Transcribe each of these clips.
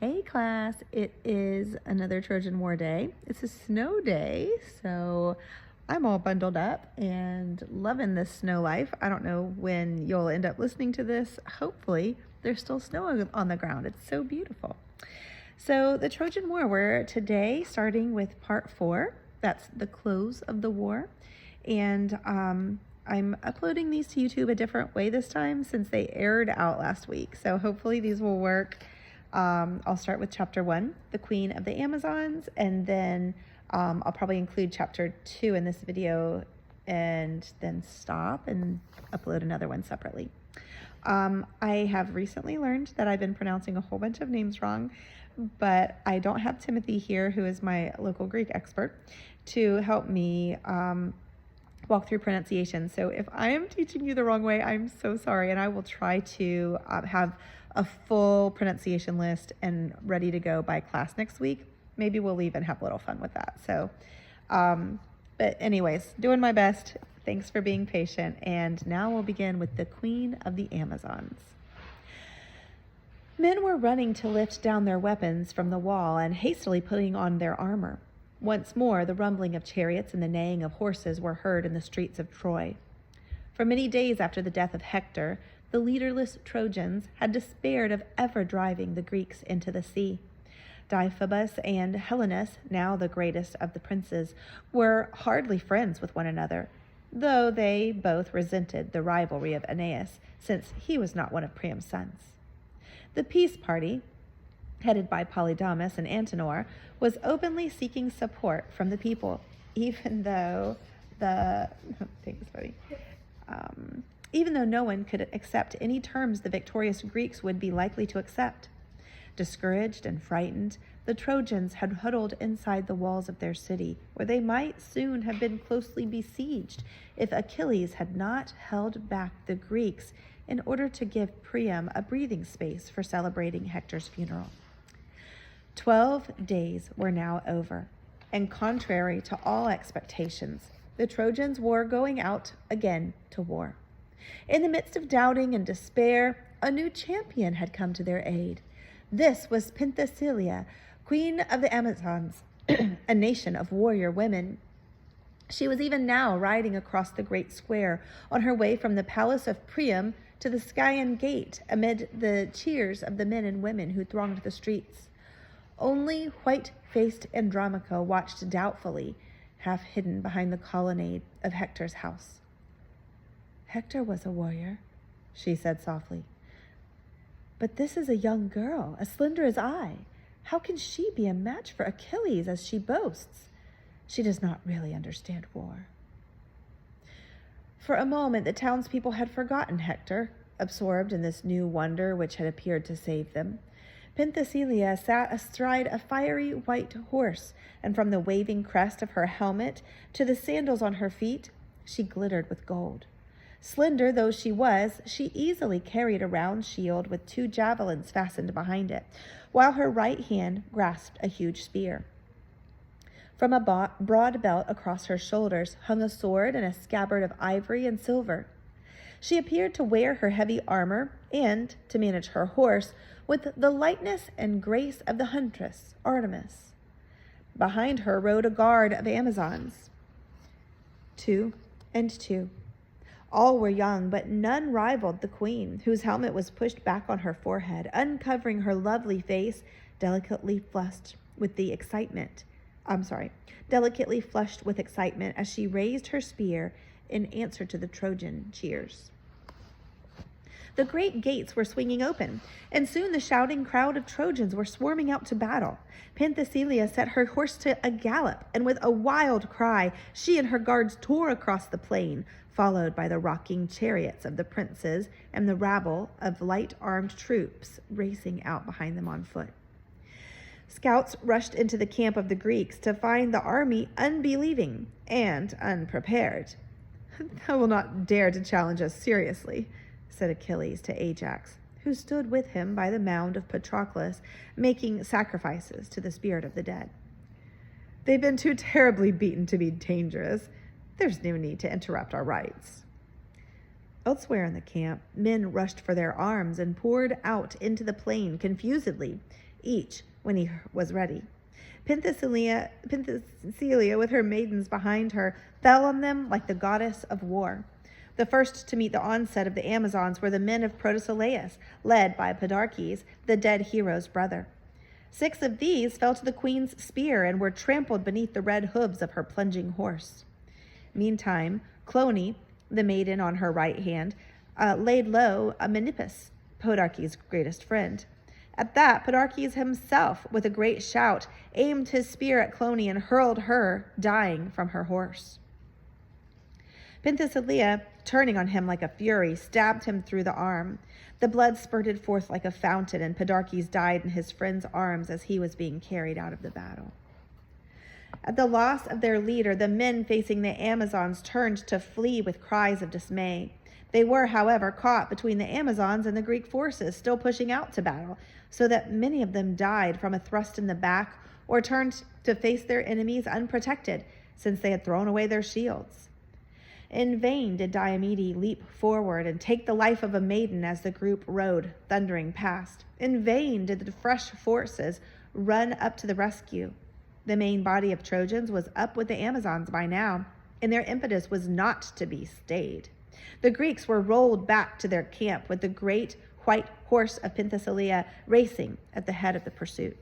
Hey class, it is another Trojan War day. It's a snow day, so I'm all bundled up and loving this snow life. I don't know when you'll end up listening to this. Hopefully, there's still snow on the ground. It's so beautiful. So, the Trojan War, we're today starting with part 4. That's the close of the war. And I'm uploading these to YouTube a different way this time since they aired out last week. So, hopefully, these will work. I'll start with chapter 1, the Queen of the Amazons, and then I'll probably include chapter 2 in this video and then stop and upload another one separately. I have recently learned that I've been pronouncing a whole bunch of names wrong, but I don't have Timothy here, who is my local Greek expert, to help me walk through pronunciation. So if I am teaching you the wrong way, I'm so sorry, and I will try to have a full pronunciation list and ready to go by class next week. Maybe we'll even have a little fun with that. So, but anyways, doing my best. Thanks for being patient. And now we'll begin with the Queen of the Amazons. Men were running to lift down their weapons from the wall and hastily putting on their armor. Once more, the rumbling of chariots and the neighing of horses were heard in the streets of Troy. For many days after the death of Hector, the leaderless Trojans had despaired of ever driving the Greeks into the sea. Deiphobus and Helenus, now the greatest of the princes, were hardly friends with one another, though they both resented the rivalry of Aeneas, since he was not one of Priam's sons. The peace party, headed by Polydamas and Antenor, was openly seeking support from the people, even though no one could accept any terms the victorious Greeks would be likely to accept. Discouraged and frightened, the Trojans had huddled inside the walls of their city, where they might soon have been closely besieged if Achilles had not held back the Greeks in order to give Priam a breathing space for celebrating Hector's funeral. 12 days were now over, and contrary to all expectations, the Trojans were going out again to war. In the midst of doubting and despair, a new champion had come to their aid. This was Penthesilea, Queen of the Amazons, a nation of warrior women. She was even now riding across the great square on her way from the palace of Priam to the Scaean gate amid the cheers of the men and women who thronged the streets. Only white-faced Andromache watched doubtfully, half hidden behind the colonnade of Hector's house. "Hector was a warrior," she said softly. "But this is a young girl, as slender as I. How can she be a match for Achilles, as she boasts? She does not really understand war." For a moment, the townspeople had forgotten Hector, absorbed in this new wonder which had appeared to save them. Penthesilea sat astride a fiery white horse, and from the waving crest of her helmet to the sandals on her feet, she glittered with gold. Slender though she was, she easily carried a round shield with 2 javelins fastened behind it, while her right hand grasped a huge spear. From a broad belt across her shoulders hung a sword and a scabbard of ivory and silver. She appeared to wear her heavy armor and to manage her horse with the lightness and grace of the huntress, Artemis. Behind her rode a guard of Amazons, 2 and 2. All were young, but none rivaled the queen, whose helmet was pushed back on her forehead, uncovering her lovely face, delicately flushed with excitement as she raised her spear in answer to the Trojan cheers. The great gates were swinging open, and soon the shouting crowd of Trojans were swarming out to battle. Penthesilea set her horse to a gallop, and with a wild cry, she and her guards tore across the plain, followed by the rocking chariots of the princes and the rabble of light-armed troops racing out behind them on foot. Scouts rushed into the camp of the Greeks to find the army unbelieving and unprepared. "I will not dare to challenge us seriously," said Achilles to Ajax, who stood with him by the mound of Patroclus, making sacrifices to the spirit of the dead. "They've been too terribly beaten to be dangerous. There's no need to interrupt our rites." Elsewhere in the camp, men rushed for their arms and poured out into the plain confusedly, each when he was ready. Penthesilea, with her maidens behind her, fell on them like the goddess of war. The first to meet the onset of the Amazons were the men of Protesilaus, led by Podarches, the dead hero's brother. 6 of these fell to the queen's spear and were trampled beneath the red hooves of her plunging horse. Meantime, Clone, the maiden on her right hand, laid low Menippus, Podarches' greatest friend. At that, Podarches himself, with a great shout, aimed his spear at Clone and hurled her, dying, from her horse. Penthesilea, turning on him like a fury, stabbed him through the arm. The blood spurted forth like a fountain, and Podarches died in his friend's arms as he was being carried out of the battle. At the loss of their leader, the men facing the Amazons turned to flee with cries of dismay. They were, however, caught between the Amazons and the Greek forces still pushing out to battle, so that many of them died from a thrust in the back or turned to face their enemies unprotected, since they had thrown away their shields. In vain did Diomede leap forward and take the life of a maiden as the group rode thundering past. In vain did the fresh forces run up to the rescue. The main body of Trojans was up with the Amazons by now, and their impetus was not to be stayed. The Greeks were rolled back to their camp with the great white horse of Penthesilea racing at the head of the pursuit.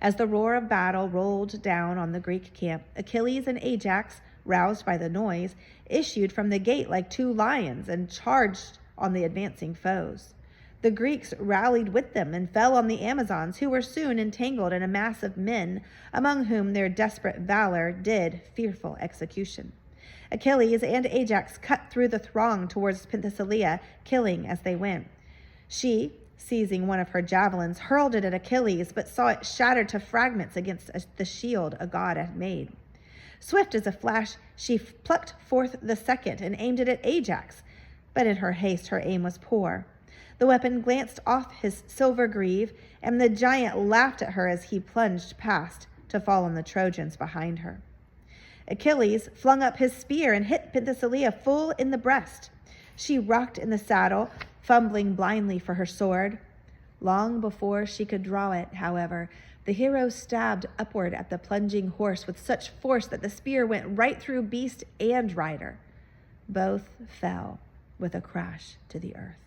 As the roar of battle rolled down on the Greek camp, Achilles and Ajax, roused by the noise, issued from the gate like 2 lions and charged on the advancing foes. The Greeks rallied with them and fell on the Amazons, who were soon entangled in a mass of men, among whom their desperate valor did fearful execution. Achilles and Ajax cut through the throng towards Penthesilea, killing as they went. She, seizing one of her javelins, hurled it at Achilles, but saw it shattered to fragments against the shield a god had made. Swift as a flash, she plucked forth the second and aimed it at Ajax, but in her haste her aim was poor. The weapon glanced off his silver greave, and the giant laughed at her as he plunged past to fall on the Trojans behind her. Achilles flung up his spear and hit Penthesilea full in the breast. She rocked in the saddle, fumbling blindly for her sword. Long before she could draw it, however, the hero stabbed upward at the plunging horse with such force that the spear went right through beast and rider. Both fell with a crash to the earth.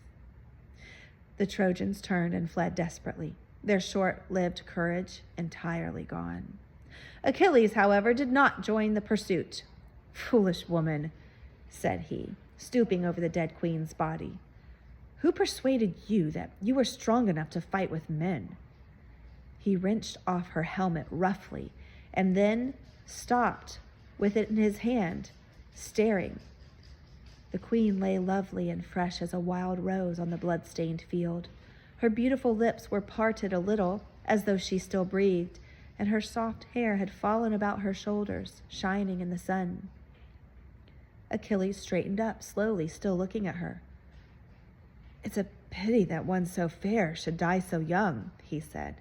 The Trojans turned and fled desperately, their short-lived courage entirely gone. Achilles, however, did not join the pursuit. "Foolish woman," said he, stooping over the dead queen's body. "Who persuaded you that you were strong enough to fight with men?" He wrenched off her helmet roughly and then stopped with it in his hand, staring. The queen lay lovely and fresh as a wild rose on the blood-stained field. Her beautiful lips were parted a little, as though she still breathed, and her soft hair had fallen about her shoulders, shining in the sun. Achilles straightened up slowly, still looking at her. "It's a pity that one so fair should die so young," he said.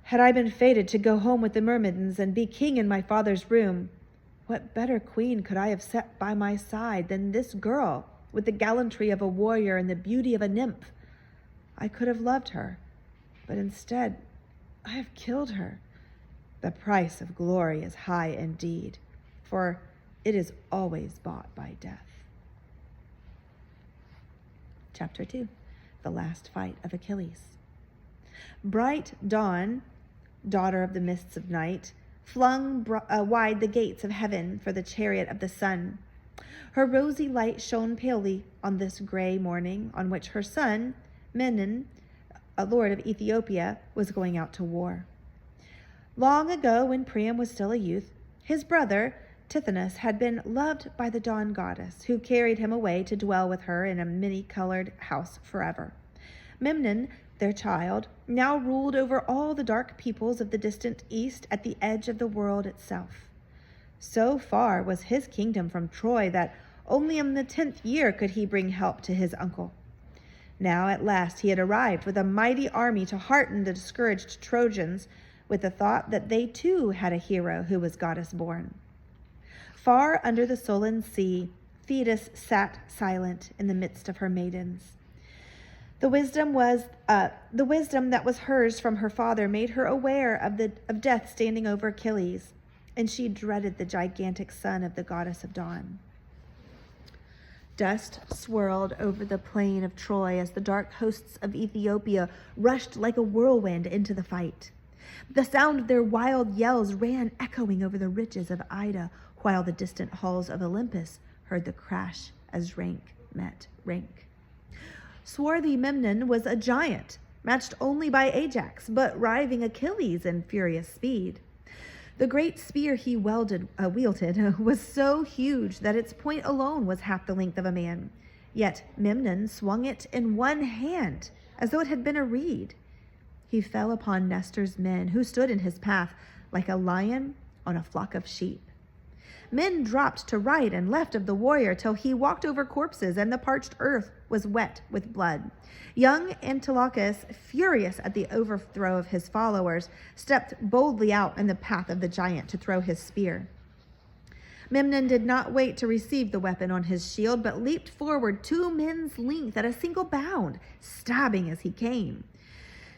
"Had I been fated to go home with the Myrmidons and be king in my father's room, what better queen could I have set by my side than this girl, with the gallantry of a warrior and the beauty of a nymph? I could have loved her, but instead I have killed her. The price of glory is high indeed, for it is always bought by death." Chapter 2, The Last Fight of Achilles. Bright Dawn, daughter of the mists of night, flung wide the gates of heaven for the chariot of the sun. Her rosy light shone palely on this gray morning on which her son, Memnon, a lord of Ethiopia, was going out to war. Long ago, when Priam was still a youth, his brother, Tithonus, had been loved by the dawn goddess, who carried him away to dwell with her in a many-colored house forever. Memnon, their child, now ruled over all the dark peoples of the distant east at the edge of the world itself. So far was his kingdom from Troy that only in the 10th year could he bring help to his uncle. Now at last he had arrived with a mighty army to hearten the discouraged Trojans with the thought that they too had a hero who was goddess-born. Far under the sullen sea, Thetis sat silent in the midst of her maidens. The wisdom that was hers from her father made her aware of death standing over Achilles, and she dreaded the gigantic son of the goddess of dawn. Dust swirled over the plain of Troy as the dark hosts of Ethiopia rushed like a whirlwind into the fight. The sound of their wild yells ran echoing over the ridges of Ida, while the distant halls of Olympus heard the crash as rank met rank. Swarthy Memnon was a giant, matched only by Ajax, but rivaling Achilles in furious speed. The great spear he wielded was so huge that its point alone was half the length of a man. Yet Memnon swung it in one hand, as though it had been a reed. He fell upon Nestor's men, who stood in his path like a lion on a flock of sheep. Men dropped to right and left of the warrior till he walked over corpses and the parched earth was wet with blood. Young Antilochus, furious at the overthrow of his followers, stepped boldly out in the path of the giant to throw his spear. Memnon did not wait to receive the weapon on his shield, but leaped forward 2 men's length at a single bound, stabbing as he came.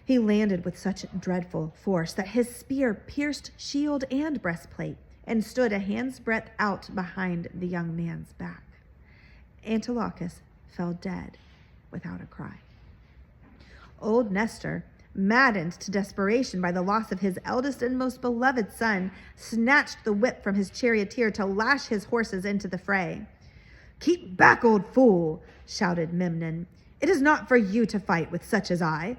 He landed with such dreadful force that his spear pierced shield and breastplate, and stood a hand's breadth out behind the young man's back. Antilochus fell dead without a cry. Old Nestor, maddened to desperation by the loss of his eldest and most beloved son, snatched the whip from his charioteer to lash his horses into the fray. "Keep back, old fool," shouted Memnon. "It is not for you to fight with such as I."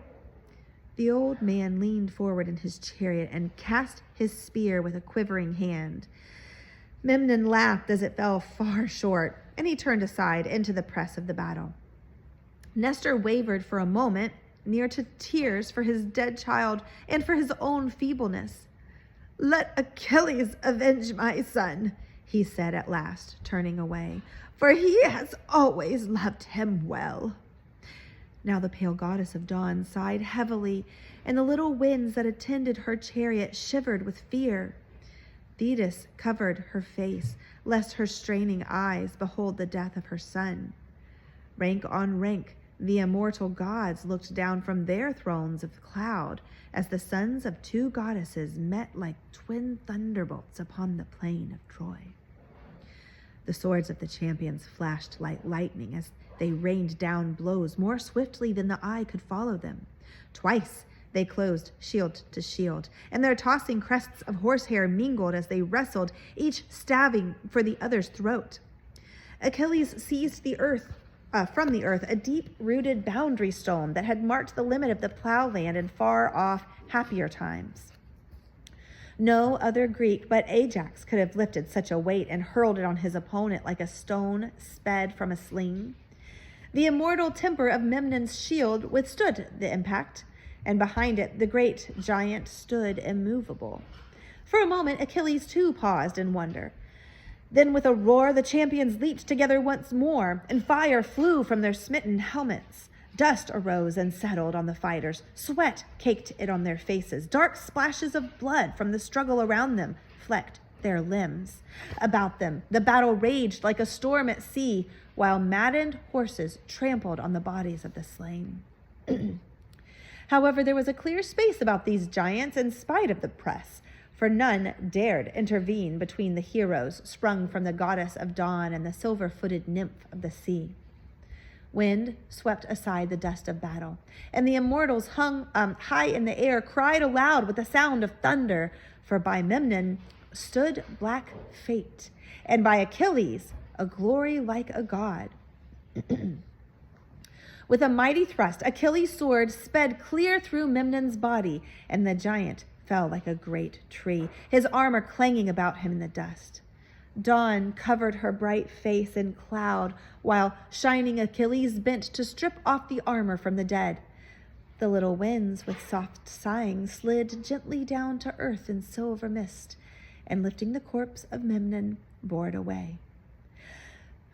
The old man leaned forward in his chariot and cast his spear with a quivering hand. Memnon laughed as it fell far short, and he turned aside into the press of the battle. Nestor wavered for a moment, near to tears for his dead child and for his own feebleness. "Let Achilles avenge my son," he said at last, turning away, "for he has always loved him well." Now the pale goddess of dawn sighed heavily, and the little winds that attended her chariot shivered with fear. Thetis covered her face, lest her straining eyes behold the death of her son. Rank on rank, the immortal gods looked down from their thrones of cloud as the sons of 2 goddesses met like twin thunderbolts upon the plain of Troy. The swords of the champions flashed like lightning as they rained down blows more swiftly than the eye could follow them. Twice they closed shield to shield, and their tossing crests of horsehair mingled as they wrestled, each stabbing for the other's throat. Achilles seized from the earth a deep-rooted boundary stone that had marked the limit of the plowland in far-off, happier times. No other Greek but Ajax could have lifted such a weight and hurled it on his opponent like a stone sped from a sling. The immortal temper of Memnon's shield withstood the impact, and behind it the great giant stood immovable. For a moment Achilles too paused in wonder. Then with a roar the champions leaped together once more, and fire flew from their smitten helmets. Dust arose and settled on the fighters. Sweat caked it on their faces. Dark splashes of blood from the struggle around them flecked their limbs. About them the battle raged like a storm at sea, while maddened horses trampled on the bodies of the slain. However, there was a clear space about these giants in spite of the press, for none dared intervene between the heroes sprung from the goddess of dawn and the silver-footed nymph of the sea. Wind swept aside the dust of battle, and the immortals hung high in the air cried aloud with the sound of thunder, for by Memnon stood black fate, and by Achilles a glory like a god. With a mighty thrust, Achilles' sword sped clear through Memnon's body, and the giant fell like a great tree, his armor clanging about him in the dust. Dawn covered her bright face in cloud, while shining Achilles bent to strip off the armor from the dead. The little winds, with soft sighing, slid gently down to earth in silver mist, and lifting the corpse of Memnon, bore it away.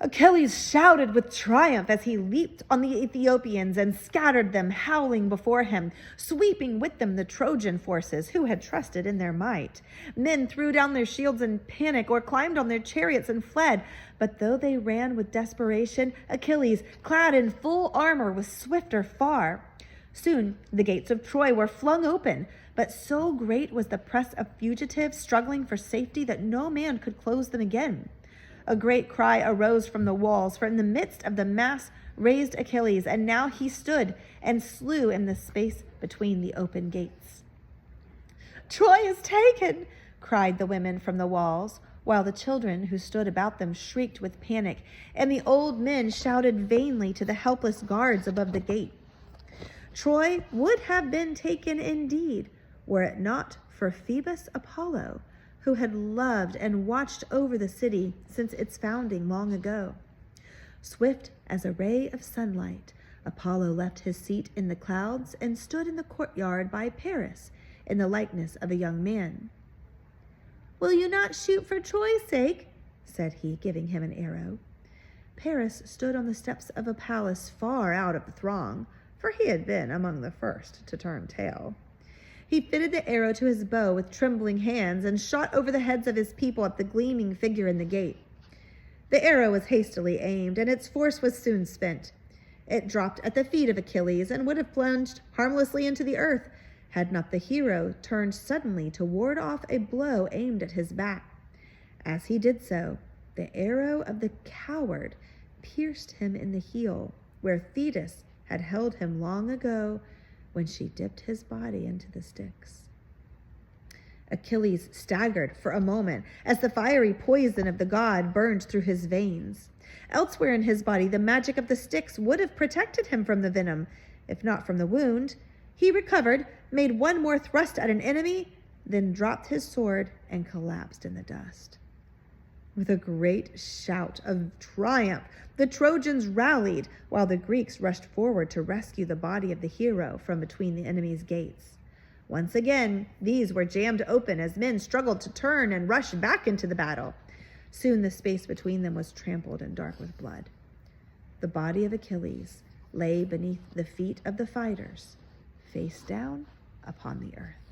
Achilles shouted with triumph as he leaped on the Ethiopians and scattered them, howling before him, sweeping with them the Trojan forces who had trusted in their might. Men threw down their shields in panic or climbed on their chariots and fled. But though they ran with desperation, Achilles, clad in full armor, was swifter far. Soon the gates of Troy were flung open, but so great was the press of fugitives struggling for safety that no man could close them again. A great cry arose from the walls, for in the midst of the mass raised Achilles, and now he stood and slew in the space between the open gates. "Troy is taken," cried the women from the walls, while the children who stood about them shrieked with panic, and the old men shouted vainly to the helpless guards above the gate. Troy would have been taken indeed, were it not for Phoebus Apollo, who had loved and watched over the city since its founding long ago. Swift as a ray of sunlight, Apollo left his seat in the clouds and stood in the courtyard by Paris in the likeness of a young man. "Will you not shoot for Troy's sake?" said he, giving him an arrow. Paris stood on the steps of a palace far out of the throng, for he had been among the first to turn tail. He fitted the arrow to his bow with trembling hands and shot over the heads of his people at the gleaming figure in the gate. The arrow was hastily aimed, and its force was soon spent. It dropped at the feet of Achilles and would have plunged harmlessly into the earth had not the hero turned suddenly to ward off a blow aimed at his back. As he did so, the arrow of the coward pierced him in the heel, where Thetis had held him long ago when she dipped his body into the sticks. Achilles staggered for a moment as the fiery poison of the god burned through his veins. Elsewhere in his body, the magic of the sticks would have protected him from the venom, if not from the wound. He recovered, made one more thrust at an enemy, then dropped his sword and collapsed in the dust. With a great shout of triumph, the Trojans rallied, while the Greeks rushed forward to rescue the body of the hero from between the enemy's gates. Once again, these were jammed open as men struggled to turn and rush back into the battle. Soon the space between them was trampled and dark with blood. The body of Achilles lay beneath the feet of the fighters, face down upon the earth.